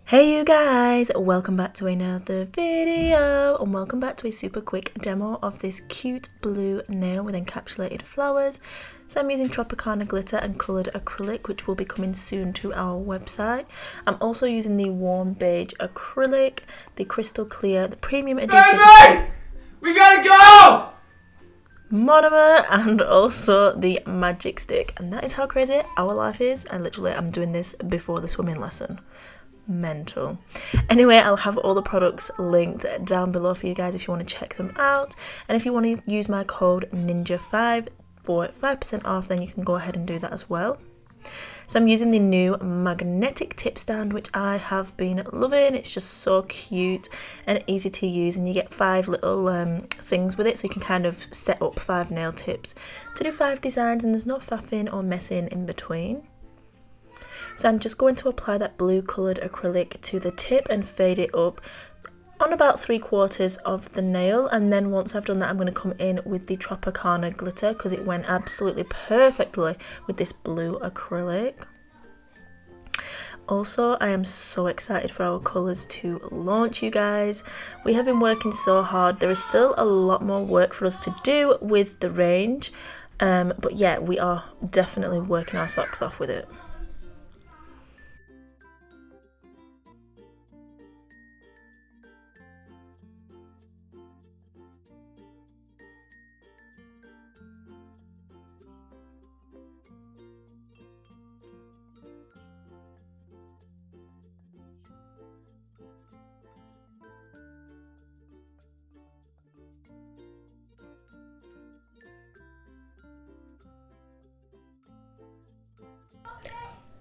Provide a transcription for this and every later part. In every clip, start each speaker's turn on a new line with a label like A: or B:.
A: Hey you guys, welcome back to another video and welcome back to a super quick demo of this cute blue nail with encapsulated flowers. So I'm using Tropicana glitter and coloured acrylic, which will be coming soon to our website. I'm also using the warm beige acrylic, the crystal clear, the premium adhesive
B: We gotta go!
A: Monomer, and also the magic stick. And that is how crazy our life is. And literally I'm doing this before the swimming lesson. Mental. Anyway, I'll have all the products linked down below for you guys if you want to check them out, and if you want to use my code NINJA5 for 5% off, then you can go ahead and do that as well. So I'm using the new magnetic tip stand, which I have been loving. It's just so cute and easy to use, and you get 5 little things with it, so you can kind of set up 5 nail tips to do 5 designs, and there's no faffing or messing in between. So I'm just going to apply that blue coloured acrylic to the tip and fade it up on about 3/4 of the nail, and then once I've done that I'm going to come in with the Tropicana glitter because it went absolutely perfectly with this blue acrylic. Also, I am so excited for our colours to launch, you guys. We have been working so hard. There is still a lot more work for us to do with the range, but yeah, we are definitely working our socks off with it.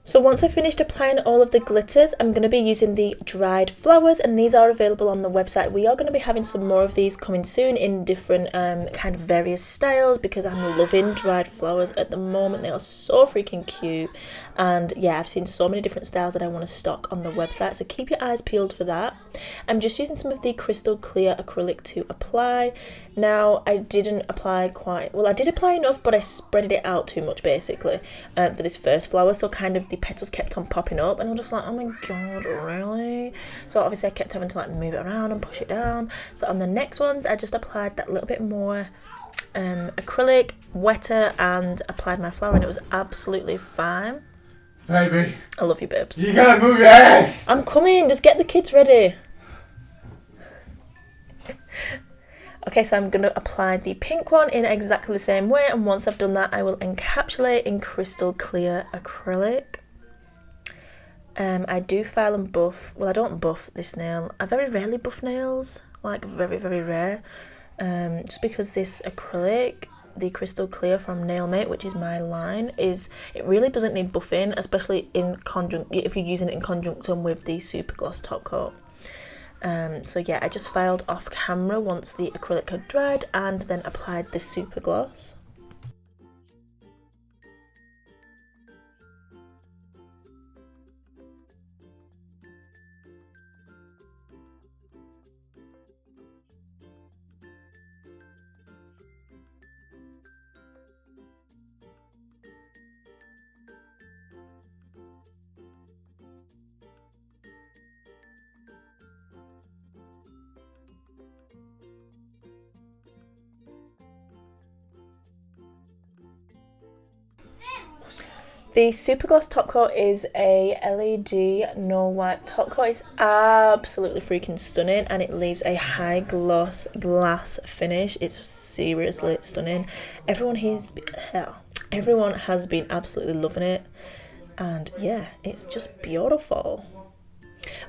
A: So once I've finished applying all of the glitters, I'm going to be using the dried flowers, and these are available on the website. We are going to be having some more of these coming soon in different kind of various styles, because I'm loving dried flowers at the moment. They are so freaking cute, and yeah, I've seen so many different styles that I want to stock on the website, so keep your eyes peeled for that. I'm just using some of the crystal clear acrylic to apply. Now, I didn't apply quite, well I did apply enough, but I spreaded it out too much basically for this first flower, so kind of the petals kept on popping up, and I was just like, oh my god, really? So obviously I kept having to like move it around and push it down. So on the next ones I just applied that little bit more acrylic, wetter, and applied my flower, and it was absolutely fine.
B: Baby,
A: I love you, babes.
B: you gotta move your ass!
A: I'm coming, just get the kids ready. Okay, so I'm going to apply the pink one in exactly the same way, and once I've done that I will encapsulate in crystal clear acrylic. I do file and buff, well I don't buff this nail, I very rarely buff nails, like very rare, just because this acrylic, the crystal clear from Nailmate, which is my line, it really doesn't need buffing, especially if you're using it in conjunction with the super gloss top coat. So yeah, I just filed off camera once the acrylic had dried and then applied the super gloss. The super gloss top coat is a LED no wipe top coat. It's absolutely freaking stunning, and it leaves a high gloss glass finish. It's seriously stunning. Everyone has been absolutely loving it, and yeah, it's just beautiful.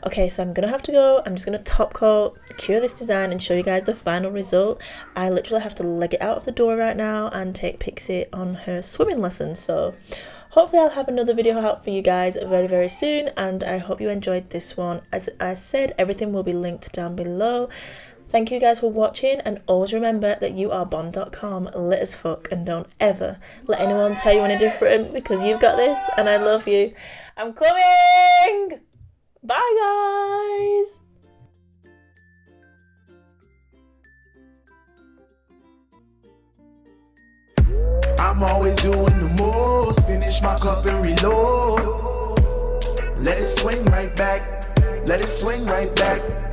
A: Okay, so I'm gonna have to go. I'm just gonna top coat, cure this design, and show you guys the final result. I literally have to leg it out of the door right now and take Pixie on her swimming lesson, so hopefully I'll have another video out for you guys very soon, and I hope you enjoyed this one. As I said, everything will be linked down below. Thank you guys for watching, and always remember that you are bomb.com, lit as fuck, and don't ever let anyone tell you any different, because you've got this and I love you. I'm coming! Bye guys!
C: I'm always doing the most. Finish my cup and reload. Let it swing right back. let it swing right back.